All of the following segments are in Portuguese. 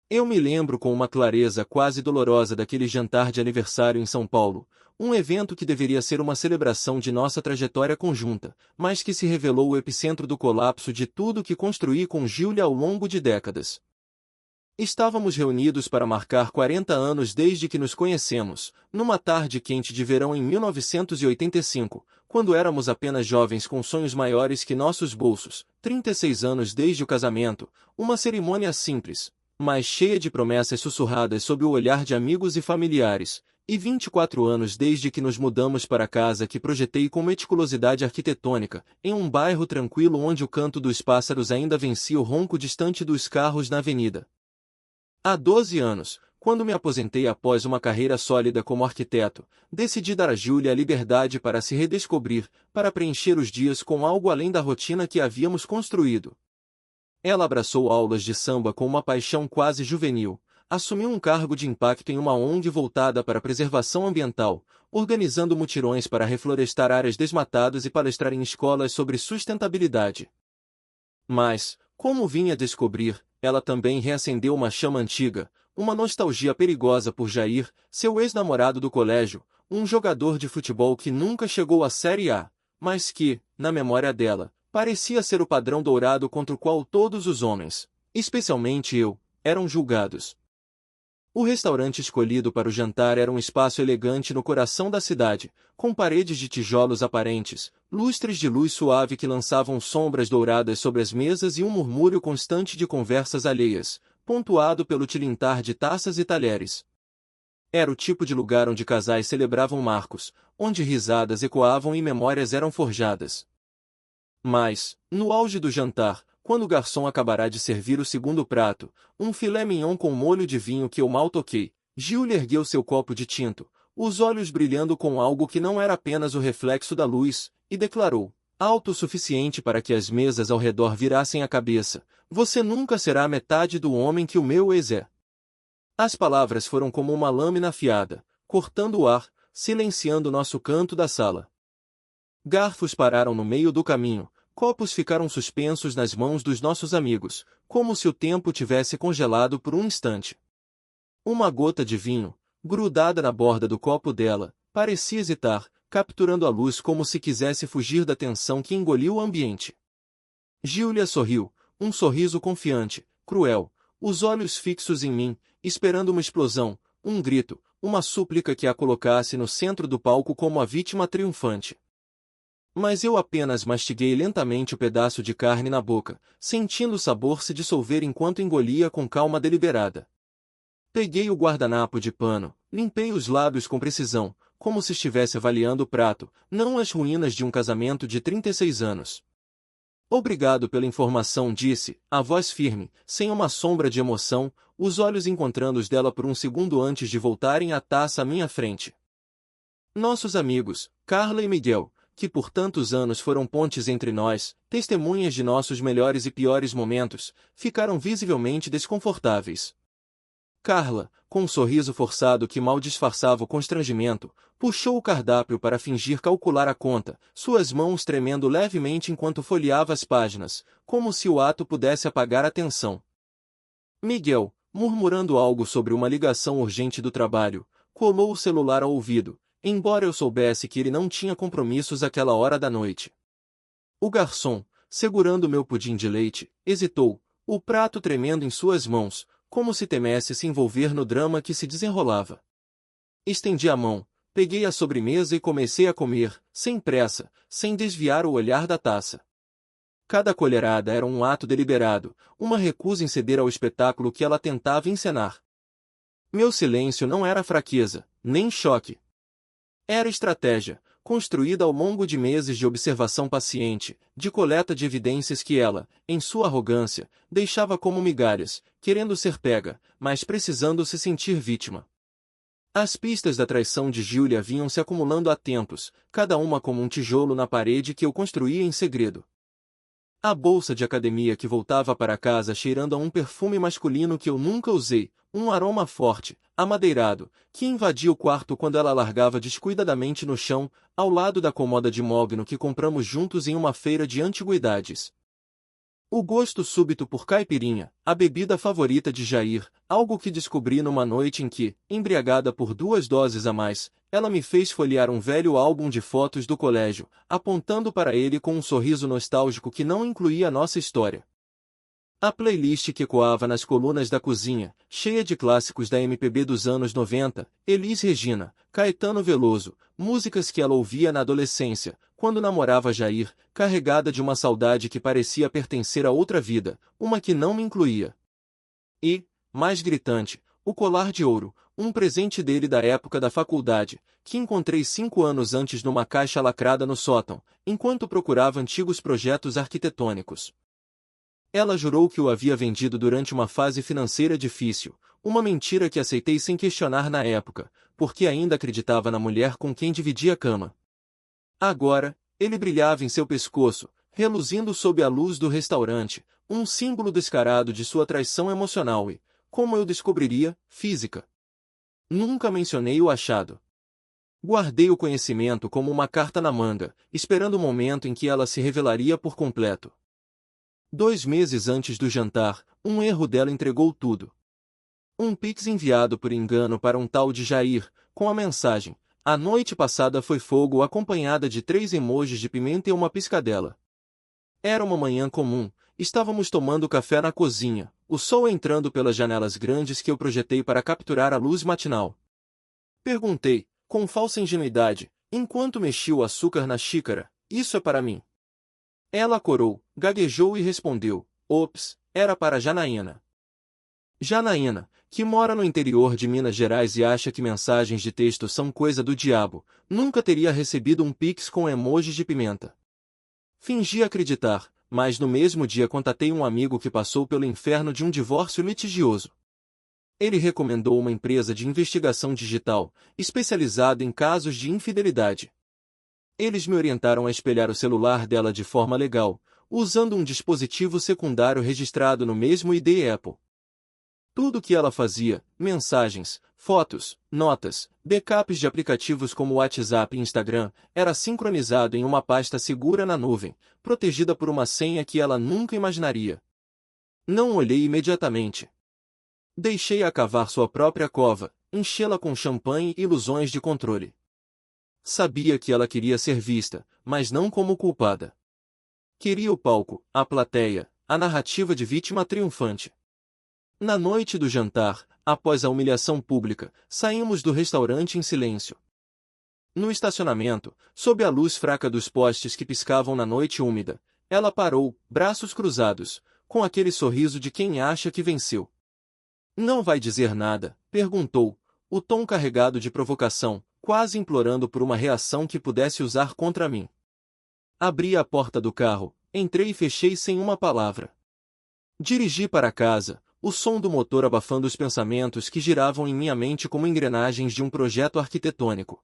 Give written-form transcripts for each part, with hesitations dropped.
Eu me lembro com uma clareza quase dolorosa daquele jantar de aniversário em São Paulo, um evento que deveria ser uma celebração de nossa trajetória conjunta, mas que se revelou o epicentro do colapso de tudo que construí com Giulia ao longo de décadas. Estávamos reunidos para marcar 40 anos desde que nos conhecemos, numa tarde quente de verão em 1985, quando éramos apenas jovens com sonhos maiores que nossos bolsos, 36 anos desde o casamento, uma cerimônia simples, mas cheia de promessas sussurradas sob o olhar de amigos e familiares, e 24 anos desde que nos mudamos para a casa que projetei com meticulosidade arquitetônica, em um bairro tranquilo onde o canto dos pássaros ainda vencia o ronco distante dos carros na avenida. Há 12 anos, quando me aposentei após uma carreira sólida como arquiteto, decidi dar a Giulia a liberdade para se redescobrir, para preencher os dias com algo além da rotina que havíamos construído. Ela abraçou aulas de samba com uma paixão quase juvenil, assumiu um cargo de impacto em uma ONG voltada para a preservação ambiental, organizando mutirões para reflorestar áreas desmatadas e palestrar em escolas sobre sustentabilidade. Mas, como vinha a descobrir, ela também reacendeu uma chama antiga, uma nostalgia perigosa por Jair, seu ex-namorado do colégio, um jogador de futebol que nunca chegou à Série A, mas que, na memória dela, parecia ser o padrão dourado contra o qual todos os homens, especialmente eu, eram julgados. O restaurante escolhido para o jantar era um espaço elegante no coração da cidade, com paredes de tijolos aparentes, lustres de luz suave que lançavam sombras douradas sobre as mesas e um murmúrio constante de conversas alheias, pontuado pelo tilintar de taças e talheres. Era o tipo de lugar onde casais celebravam marcos, onde risadas ecoavam e memórias eram forjadas. Mas, no auge do jantar, quando o garçom acabará de servir o segundo prato, um filé mignon com molho de vinho que eu mal toquei, Giulia ergueu seu copo de tinto, os olhos brilhando com algo que não era apenas o reflexo da luz, e declarou, alto o suficiente para que as mesas ao redor virassem a cabeça, você nunca será a metade do homem que o meu ex é. As palavras foram como uma lâmina afiada, cortando o ar, silenciando nosso canto da sala. Garfos pararam no meio do caminho, copos ficaram suspensos nas mãos dos nossos amigos, como se o tempo tivesse congelado por um instante. Uma gota de vinho, grudada na borda do copo dela, parecia hesitar, capturando a luz como se quisesse fugir da tensão que engoliu o ambiente. Giulia sorriu, um sorriso confiante, cruel, os olhos fixos em mim, esperando uma explosão, um grito, uma súplica que a colocasse no centro do palco como a vítima triunfante. Mas eu apenas mastiguei lentamente o pedaço de carne na boca, sentindo o sabor se dissolver enquanto engolia com calma deliberada. Peguei o guardanapo de pano, limpei os lábios com precisão, como se estivesse avaliando o prato, não as ruínas de um casamento de 36 anos. Obrigado pela informação, disse, a voz firme, sem uma sombra de emoção, os olhos encontrando os dela por um segundo antes de voltarem a taça à minha frente. Nossos amigos, Carla e Miguel, que por tantos anos foram pontes entre nós, testemunhas de nossos melhores e piores momentos, ficaram visivelmente desconfortáveis. Carla, com um sorriso forçado que mal disfarçava o constrangimento, puxou o cardápio para fingir calcular a conta, suas mãos tremendo levemente enquanto folheava as páginas, como se o ato pudesse apagar a tensão. Miguel, murmurando algo sobre uma ligação urgente do trabalho, colou o celular ao ouvido, embora eu soubesse que ele não tinha compromissos àquela hora da noite. O garçom, segurando meu pudim de leite, hesitou, o prato tremendo em suas mãos, como se temesse se envolver no drama que se desenrolava. Estendi a mão, peguei a sobremesa e comecei a comer, sem pressa, sem desviar o olhar da taça. Cada colherada era um ato deliberado, uma recusa em ceder ao espetáculo que ela tentava encenar. Meu silêncio não era fraqueza, nem choque. Era estratégia, construída ao longo de meses de observação paciente, de coleta de evidências que ela, em sua arrogância, deixava como migalhas, querendo ser pega, mas precisando se sentir vítima. As pistas da traição de Giulia vinham se acumulando há tempos, cada uma como um tijolo na parede que eu construía em segredo. A bolsa de academia que voltava para casa cheirando a um perfume masculino que eu nunca usei, um aroma forte, amadeirado, que invadia o quarto quando ela largava descuidadamente no chão, ao lado da cômoda de mogno que compramos juntos em uma feira de antiguidades. O gosto súbito por caipirinha, a bebida favorita de Jair, algo que descobri numa noite em que, embriagada por 2 doses a mais, ela me fez folhear um velho álbum de fotos do colégio, apontando para ele com um sorriso nostálgico que não incluía nossa história. A playlist que ecoava nas colunas da cozinha, cheia de clássicos da MPB dos anos 90, Elis Regina, Caetano Veloso, músicas que ela ouvia na adolescência, quando namorava Jair, carregada de uma saudade que parecia pertencer a outra vida, uma que não me incluía. E, mais gritante, o colar de ouro, um presente dele da época da faculdade, que encontrei 5 anos antes numa caixa lacrada no sótão, enquanto procurava antigos projetos arquitetônicos. Ela jurou que o havia vendido durante uma fase financeira difícil, uma mentira que aceitei sem questionar na época, porque ainda acreditava na mulher com quem dividia a cama. Agora, ele brilhava em seu pescoço, reluzindo sob a luz do restaurante, um símbolo descarado de sua traição emocional e, como eu descobriria, física. Nunca mencionei o achado. Guardei o conhecimento como uma carta na manga, esperando o momento em que ela se revelaria por completo. 2 meses antes do jantar, um erro dela entregou tudo. Um pix enviado por engano para um tal de Jair, com a mensagem: "A noite passada foi fogo", acompanhada de 3 emojis de pimenta e uma piscadela. Era uma manhã comum, estávamos tomando café na cozinha, o sol entrando pelas janelas grandes que eu projetei para capturar a luz matinal. Perguntei, com falsa ingenuidade, enquanto mexia o açúcar na xícara: "Isso é para mim?" Ela corou, gaguejou e respondeu: "Ops, era para Janaína." Janaína, que mora no interior de Minas Gerais e acha que mensagens de texto são coisa do diabo, nunca teria recebido um pix com emojis de pimenta. Fingi acreditar, mas no mesmo dia contatei um amigo que passou pelo inferno de um divórcio litigioso. Ele recomendou uma empresa de investigação digital, especializada em casos de infidelidade. Eles me orientaram a espelhar o celular dela de forma legal, usando um dispositivo secundário registrado no mesmo ID Apple. Tudo o que ela fazia, mensagens, fotos, notas, backups de aplicativos como WhatsApp e Instagram, era sincronizado em uma pasta segura na nuvem, protegida por uma senha que ela nunca imaginaria. Não olhei imediatamente. Deixei-a cavar sua própria cova, enchê-la com champanhe e ilusões de controle. Sabia que ela queria ser vista, mas não como culpada. Queria o palco, a plateia, a narrativa de vítima triunfante. Na noite do jantar, após a humilhação pública, saímos do restaurante em silêncio. No estacionamento, sob a luz fraca dos postes que piscavam na noite úmida, ela parou, braços cruzados, com aquele sorriso de quem acha que venceu. "Não vai dizer nada?" perguntou, o tom carregado de provocação, quase implorando por uma reação que pudesse usar contra mim. Abri a porta do carro, entrei e fechei sem uma palavra. Dirigi para casa, o som do motor abafando os pensamentos que giravam em minha mente como engrenagens de um projeto arquitetônico.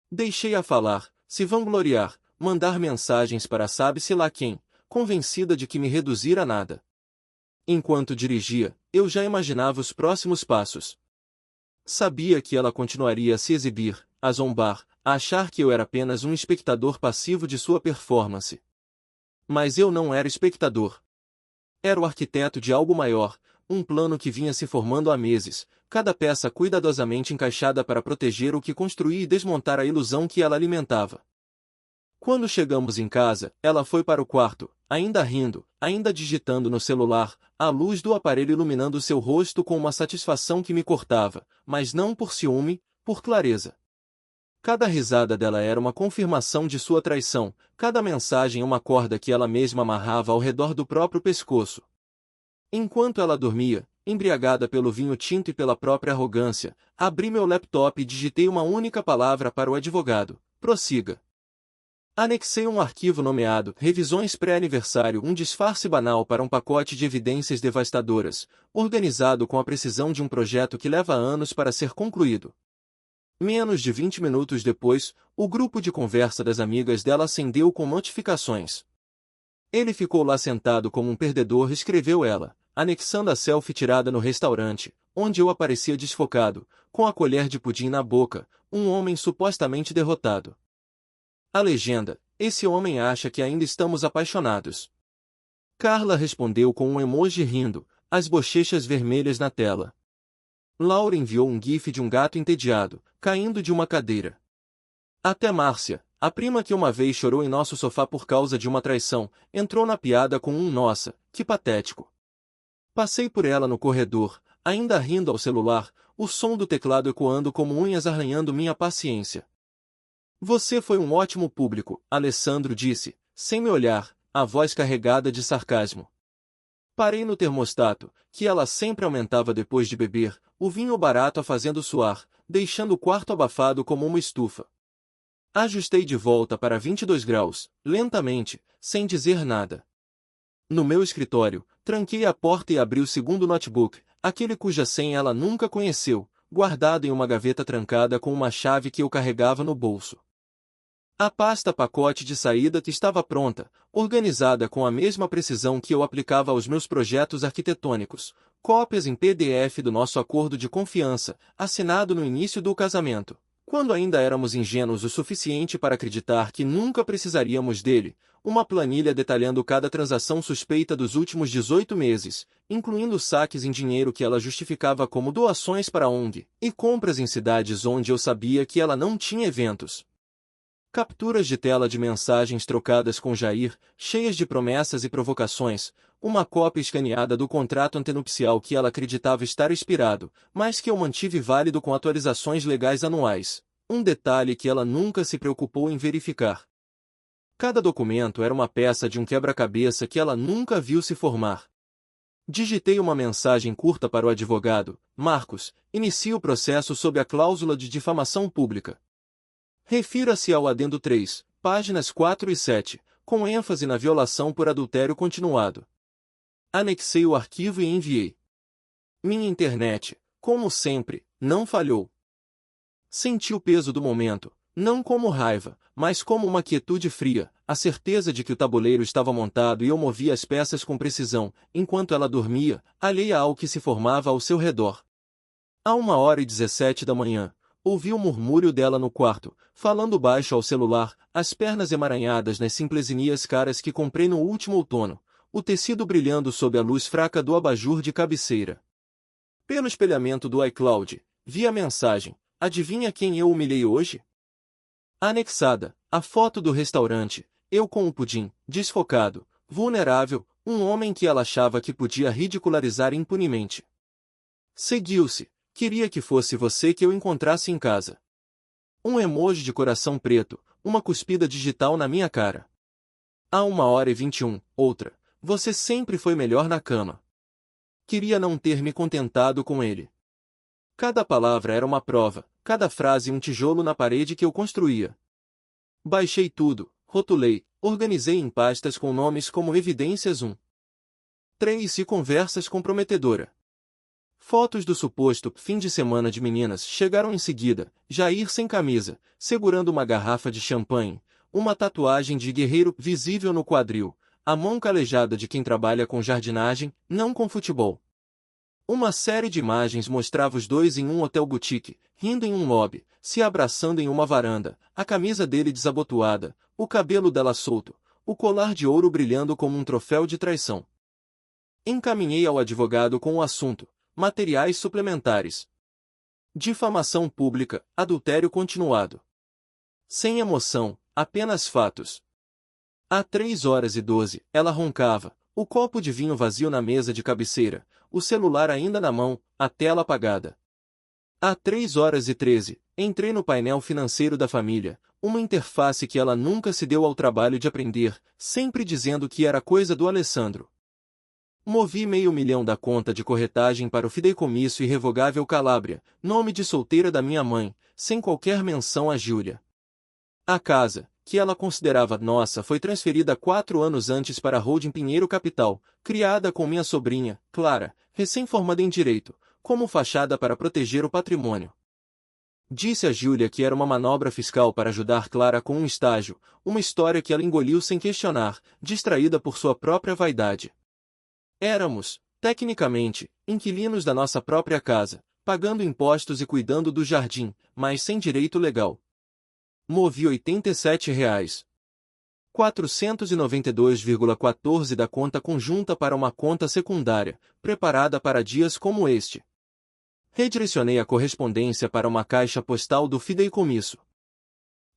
Deixei-a falar, se vangloriar, mandar mensagens para sabe-se lá quem, convencida de que me reduzir a nada. Enquanto dirigia, eu já imaginava os próximos passos. Sabia que ela continuaria a se exibir, a zombar, a achar que eu era apenas um espectador passivo de sua performance. Mas eu não era espectador. Era o arquiteto de algo maior, um plano que vinha se formando há meses, cada peça cuidadosamente encaixada para proteger o que construí e desmontar a ilusão que ela alimentava. Quando chegamos em casa, ela foi para o quarto, ainda rindo, ainda digitando no celular, a luz do aparelho iluminando seu rosto com uma satisfação que me cortava, mas não por ciúme, por clareza. Cada risada dela era uma confirmação de sua traição, cada mensagem uma corda que ela mesma amarrava ao redor do próprio pescoço. Enquanto ela dormia, embriagada pelo vinho tinto e pela própria arrogância, abri meu laptop e digitei uma única palavra para o advogado: prossiga. Anexei um arquivo nomeado Revisões Pré-Aniversário, um disfarce banal para um pacote de evidências devastadoras, organizado com a precisão de um projeto que leva anos para ser concluído. Menos de 20 minutos depois, o grupo de conversa das amigas dela acendeu com notificações. "Ele ficou lá sentado como um perdedor", escreveu ela, anexando a selfie tirada no restaurante, onde eu aparecia desfocado, com a colher de pudim na boca, um homem supostamente derrotado. A legenda: "Esse homem acha que ainda estamos apaixonados." Carla respondeu com um emoji rindo, as bochechas vermelhas na tela. Laura enviou um gif de um gato entediado, caindo de uma cadeira. Até Márcia, a prima que uma vez chorou em nosso sofá por causa de uma traição, entrou na piada com um nossa, que patético. Passei por ela no corredor, ainda rindo ao celular, o som do teclado ecoando como unhas arranhando minha paciência. Você foi um ótimo público, Alessandro disse, sem me olhar, a voz carregada de sarcasmo. Parei no termostato, que ela sempre aumentava depois de beber, o vinho barato a fazendo suar, deixando o quarto abafado como uma estufa. Ajustei de volta para 22 graus, lentamente, sem dizer nada. No meu escritório, tranquei a porta e abri o segundo notebook, aquele cuja senha ela nunca conheceu, guardado em uma gaveta trancada com uma chave que eu carregava no bolso. A pasta pacote de saída estava pronta, organizada com a mesma precisão que eu aplicava aos meus projetos arquitetônicos, cópias em PDF do nosso acordo de confiança, assinado no início do casamento, quando ainda éramos ingênuos o suficiente para acreditar que nunca precisaríamos dele, uma planilha detalhando cada transação suspeita dos últimos 18 meses, incluindo saques em dinheiro que ela justificava como doações para a ONG, e compras em cidades onde eu sabia que ela não tinha eventos. Capturas de tela de mensagens trocadas com Jair, cheias de promessas e provocações, uma cópia escaneada do contrato antenupcial que ela acreditava estar expirado, mas que eu mantive válido com atualizações legais anuais, um detalhe que ela nunca se preocupou em verificar. Cada documento era uma peça de um quebra-cabeça que ela nunca viu se formar. Digitei uma mensagem curta para o advogado, Marcos, inicie o processo sob a cláusula de difamação pública. Refira-se ao adendo 3, páginas 4 e 7, com ênfase na violação por adultério continuado. Anexei o arquivo e enviei. Minha internet, como sempre, não falhou. Senti o peso do momento, não como raiva, mas como uma quietude fria, a certeza de que o tabuleiro estava montado e eu movia as peças com precisão, enquanto ela dormia, alheia ao que se formava ao seu redor. À 1h17 da manhã, ouvi o murmúrio dela no quarto, falando baixo ao celular, as pernas emaranhadas nas simplesinias caras que comprei no último outono, o tecido brilhando sob a luz fraca do abajur de cabeceira. Pelo espelhamento do iCloud, vi a mensagem, adivinha quem eu humilhei hoje? Anexada, a foto do restaurante, eu com o pudim, desfocado, vulnerável, um homem que ela achava que podia ridicularizar impunemente. Seguiu-se. Queria que fosse você que eu encontrasse em casa. Um emoji de coração preto, uma cuspida digital na minha cara. À 1h21, outra. Você sempre foi melhor na cama. Queria não ter me contentado com ele. Cada palavra era uma prova, cada frase um tijolo na parede que eu construía. Baixei tudo, rotulei, organizei em pastas com nomes como Evidências 1. 3 e Conversas Comprometedora. Fotos do suposto fim de semana de meninas chegaram em seguida, Jair sem camisa, segurando uma garrafa de champanhe, uma tatuagem de guerreiro visível no quadril, a mão calejada de quem trabalha com jardinagem, não com futebol. Uma série de imagens mostrava os dois em um hotel boutique, rindo em um lobby, se abraçando em uma varanda, a camisa dele desabotoada, o cabelo dela solto, o colar de ouro brilhando como um troféu de traição. Encaminhei ao advogado com o assunto. Materiais suplementares. Difamação pública, adultério continuado. Sem emoção, apenas fatos. Há 3h12, ela roncava, o copo de vinho vazio na mesa de cabeceira, o celular ainda na mão, a tela apagada. Há 3h13, entrei no painel financeiro da família, uma interface que ela nunca se deu ao trabalho de aprender, sempre dizendo que era coisa do Alessandro. Movi R$500 mil da conta de corretagem para o fideicomisso irrevogável Calábria, nome de solteira da minha mãe, sem qualquer menção a Júlia. A casa, que ela considerava nossa, foi transferida 4 anos antes para a Holding Pinheiro Capital, criada com minha sobrinha, Clara, recém-formada em Direito, como fachada para proteger o patrimônio. Disse a Júlia que era uma manobra fiscal para ajudar Clara com um estágio, uma história que ela engoliu sem questionar, distraída por sua própria vaidade. Éramos, tecnicamente, inquilinos da nossa própria casa, pagando impostos e cuidando do jardim, mas sem direito legal. Movi R$87. 492,14 da conta conjunta para uma conta secundária, preparada para dias como este. Redirecionei a correspondência para uma caixa postal do fideicomisso.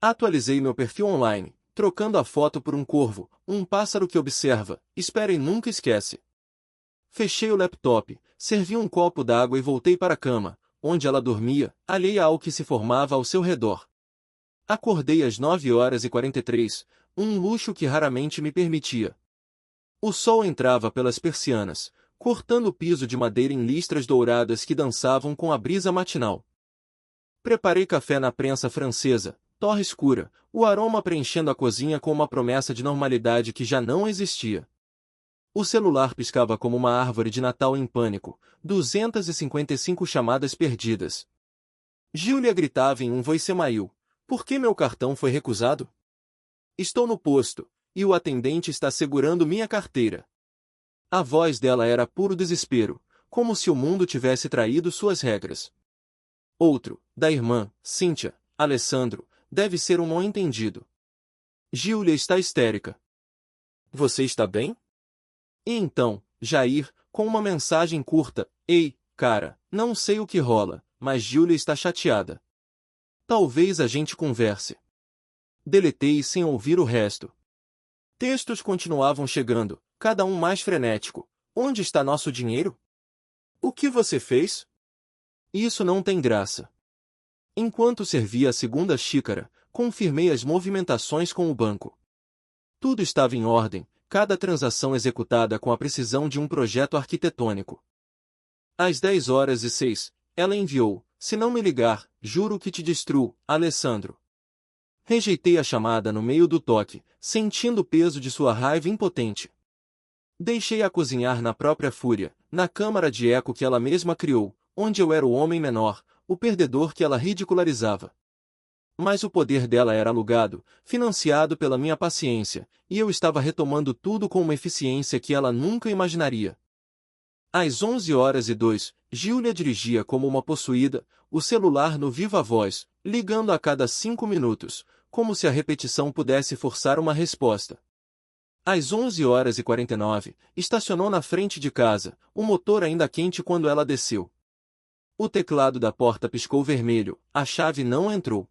Atualizei meu perfil online, trocando a foto por um corvo, um pássaro que observa, espera e nunca esquece. Fechei o laptop, servi um copo d'água e voltei para a cama, onde ela dormia, alheia ao que se formava ao seu redor. Acordei às 9h43, um luxo que raramente me permitia. O sol entrava pelas persianas, cortando o piso de madeira em listras douradas que dançavam com a brisa matinal. Preparei café na prensa francesa, torra escura, o aroma preenchendo a cozinha com uma promessa de normalidade que já não existia. O celular piscava como uma árvore de Natal em pânico, 255 chamadas perdidas. Giulia gritava em um voicemail: "Por que meu cartão foi recusado? Estou no posto, e o atendente está segurando minha carteira." A voz dela era puro desespero, como se o mundo tivesse traído suas regras. Outro, da irmã, Cíntia: "Alessandro, deve ser um mal-entendido. Giulia está histérica. Você está bem?" E então, Jair, com uma mensagem curta: "Ei, cara, não sei o que rola, mas Giulia está chateada. Talvez a gente converse." Deletei sem ouvir o resto. Textos continuavam chegando, cada um mais frenético. "Onde está nosso dinheiro? O que você fez? Isso não tem graça." Enquanto servia a segunda xícara, confirmei as movimentações com o banco. Tudo estava em ordem, cada transação executada com a precisão de um projeto arquitetônico. Às 10h06, ela enviou: "Se não me ligar, juro que te destruo, Alessandro." Rejeitei a chamada no meio do toque, sentindo o peso de sua raiva impotente. Deixei-a cozinhar na própria fúria, na câmara de eco que ela mesma criou, onde eu era o homem menor, o perdedor que ela ridicularizava. Mas o poder dela era alugado, financiado pela minha paciência, e eu estava retomando tudo com uma eficiência que ela nunca imaginaria. Às 11h02, Giulia dirigia como uma possuída, o celular no viva voz, ligando a cada 5 minutos, como se a repetição pudesse forçar uma resposta. Às 11h49, estacionou na frente de casa, o motor ainda quente quando ela desceu. O teclado da porta piscou vermelho, a chave não entrou.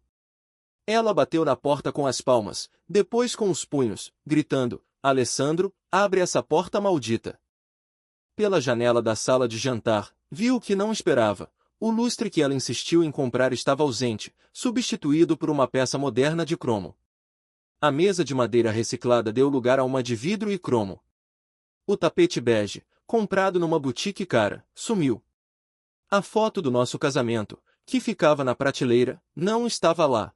Ela bateu na porta com as palmas, depois com os punhos, gritando: "Alessandro, abre essa porta maldita." Pela janela da sala de jantar, viu o que não esperava. O lustre que ela insistiu em comprar estava ausente, substituído por uma peça moderna de cromo. A mesa de madeira reciclada deu lugar a uma de vidro e cromo. O tapete bege, comprado numa boutique cara, sumiu. A foto do nosso casamento, que ficava na prateleira, não estava lá.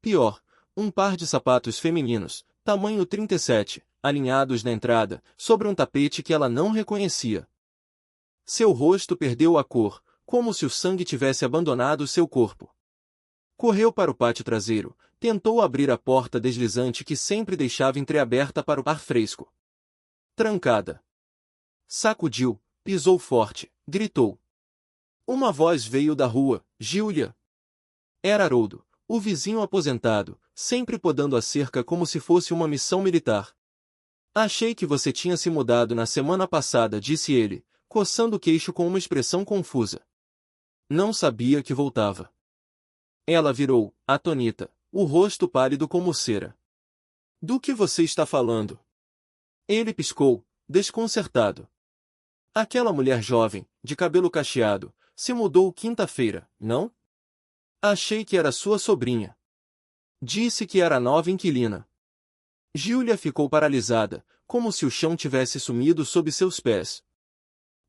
Pior, um par de sapatos femininos, tamanho 37, alinhados na entrada, sobre um tapete que ela não reconhecia. Seu rosto perdeu a cor, como se o sangue tivesse abandonado seu corpo. Correu para o pátio traseiro, tentou abrir a porta deslizante que sempre deixava entreaberta para o ar fresco. Trancada. Sacudiu, pisou forte, gritou. Uma voz veio da rua: "Giulia." Era Haroldo, o vizinho aposentado, sempre podando a cerca como se fosse uma missão militar. "Achei que você tinha se mudado na semana passada", disse ele, coçando o queixo com uma expressão confusa. Não sabia que voltava. Ela virou, atônita, o rosto pálido como cera. "Do que você está falando?" Ele piscou, desconcertado. "Aquela mulher jovem, de cabelo cacheado, se mudou quinta-feira, não? Achei que era sua sobrinha. Disse que era a nova inquilina." Giulia ficou paralisada, como se o chão tivesse sumido sob seus pés.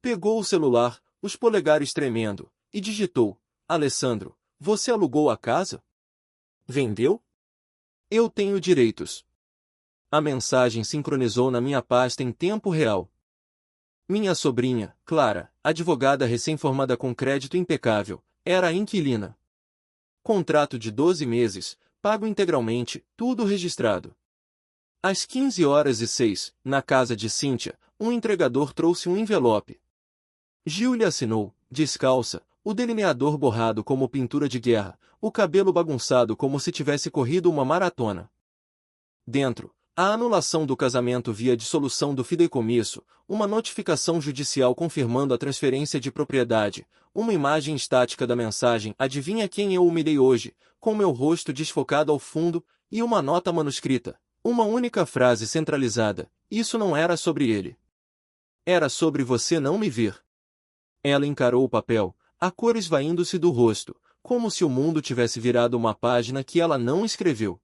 Pegou o celular, os polegares tremendo, e digitou: "Alessandro, você alugou a casa? Vendeu? Eu tenho direitos." A mensagem sincronizou na minha pasta em tempo real. Minha sobrinha, Clara, advogada recém-formada com crédito impecável, era a inquilina. Contrato de 12 meses, pago integralmente, tudo registrado. Às 15h06, na casa de Cíntia, um entregador trouxe um envelope. Giulia assinou, descalça, o delineador borrado como pintura de guerra, o cabelo bagunçado como se tivesse corrido uma maratona. Dentro, a anulação do casamento via dissolução do fideicomisso, uma notificação judicial confirmando a transferência de propriedade, uma imagem estática da mensagem "Adivinha quem eu humilhei hoje", com meu rosto desfocado ao fundo, e uma nota manuscrita. Uma única frase centralizada: "Isso não era sobre ele. Era sobre você não me ver." Ela encarou o papel, a cor esvaindo-se do rosto, como se o mundo tivesse virado uma página que ela não escreveu.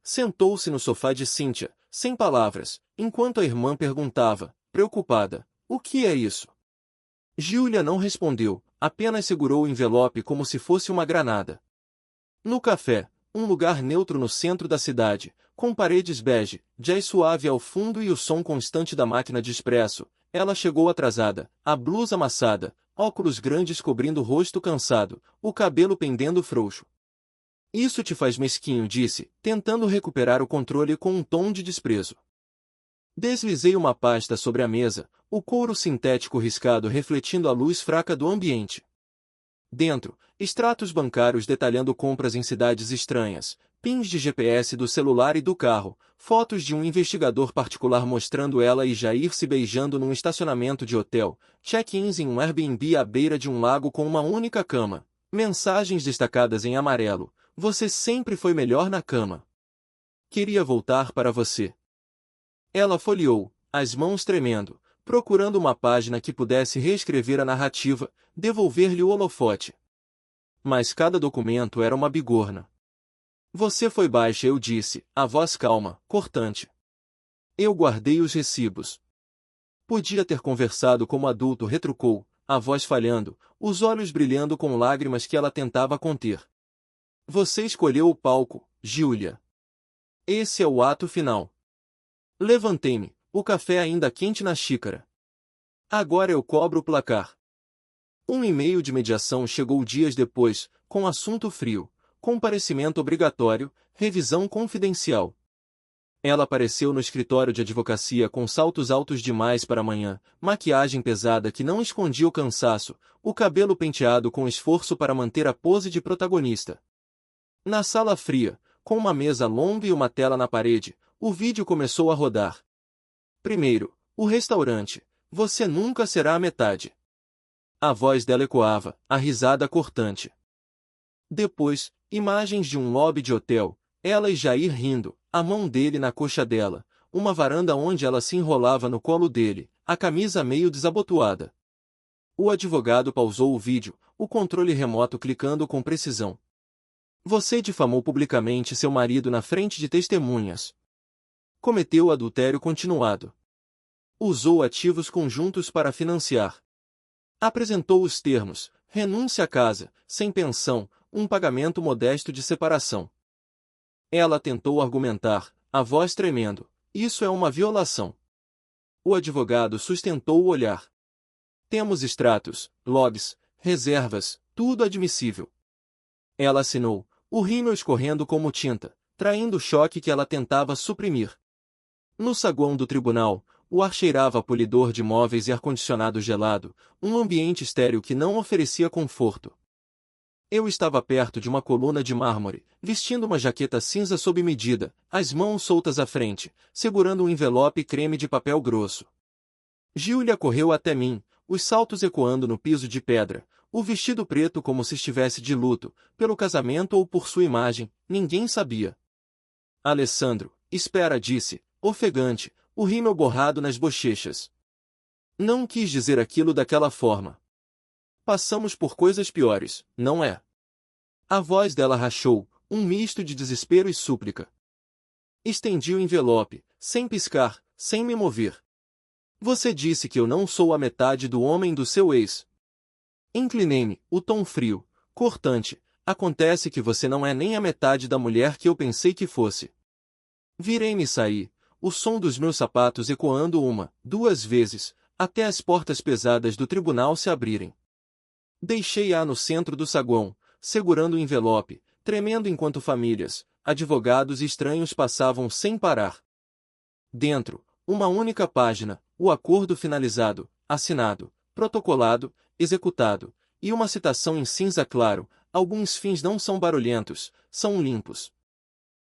Sentou-se no sofá de Cíntia, sem palavras, enquanto a irmã perguntava, preocupada: "O que é isso?" Júlia não respondeu, apenas segurou o envelope como se fosse uma granada. No café, um lugar neutro no centro da cidade, com paredes bege, jazz suave ao fundo e o som constante da máquina de expresso, ela chegou atrasada, a blusa amassada, óculos grandes cobrindo o rosto cansado, o cabelo pendendo frouxo. "Isso te faz mesquinho", disse, tentando recuperar o controle com um tom de desprezo. Deslizei uma pasta sobre a mesa, o couro sintético riscado refletindo a luz fraca do ambiente. Dentro, extratos bancários detalhando compras em cidades estranhas, pins de GPS do celular e do carro, fotos de um investigador particular mostrando ela e Jair se beijando num estacionamento de hotel, check-ins em um Airbnb à beira de um lago com uma única cama, mensagens destacadas em amarelo: "Você sempre foi melhor na cama. Queria voltar para você." Ela folheou, as mãos tremendo, procurando uma página que pudesse reescrever a narrativa, devolver-lhe o holofote. Mas cada documento era uma bigorna. "Você foi baixa", eu disse, a voz calma, cortante. "Eu guardei os recibos." "Podia ter conversado como adulto", retrucou, a voz falhando, os olhos brilhando com lágrimas que ela tentava conter. "Você escolheu o palco, Júlia. Esse é o ato final." Levantei-me, o café ainda quente na xícara. "Agora eu cobro o placar." Um e-mail de mediação chegou dias depois, com assunto frio: comparecimento obrigatório, revisão confidencial. Ela apareceu no escritório de advocacia com saltos altos demais para amanhã, maquiagem pesada que não escondia o cansaço, o cabelo penteado com esforço para manter a pose de protagonista. Na sala fria, com uma mesa longa e uma tela na parede, o vídeo começou a rodar. Primeiro, o restaurante. "Você nunca será a metade." A voz dela ecoava, a risada cortante. Depois, imagens de um lobby de hotel, ela e Jair rindo, a mão dele na coxa dela, uma varanda onde ela se enrolava no colo dele, a camisa meio desabotoada. O advogado pausou o vídeo, o controle remoto clicando com precisão. "Você difamou publicamente seu marido na frente de testemunhas. Cometeu adultério continuado. Usou ativos conjuntos para financiar. Apresentou os termos: renúncia à casa, sem pensão, um pagamento modesto de separação." Ela tentou argumentar, a voz tremendo: "Isso é uma violação." O advogado sustentou o olhar. "Temos extratos, logs, reservas, tudo admissível." Ela assinou, o rímel escorrendo como tinta, traindo o choque que ela tentava suprimir. No saguão do tribunal, o ar cheirava a polidor de móveis e ar-condicionado gelado, um ambiente estéril que não oferecia conforto. Eu estava perto de uma coluna de mármore, vestindo uma jaqueta cinza sob medida, as mãos soltas à frente, segurando um envelope creme de papel grosso. Júlia correu até mim, os saltos ecoando no piso de pedra, o vestido preto como se estivesse de luto, pelo casamento ou por sua imagem, ninguém sabia. "Alessandro, espera", disse, ofegante, o rímel borrado nas bochechas. "Não quis dizer aquilo daquela forma. Passamos por coisas piores, não é?" A voz dela rachou, um misto de desespero e súplica. Estendi o envelope, sem piscar, sem me mover. "Você disse que eu não sou a metade do homem do seu ex." Inclinei-me, o tom frio, cortante: "Acontece que você não é nem a metade da mulher que eu pensei que fosse." Virei-me e saí, o som dos meus sapatos ecoando uma, duas vezes, até as portas pesadas do tribunal se abrirem. Deixei-a no centro do saguão, segurando o envelope, tremendo enquanto famílias, advogados e estranhos passavam sem parar. Dentro, uma única página, o acordo finalizado, assinado, protocolado, executado, e uma citação em cinza claro: "Alguns fins não são barulhentos, são limpos."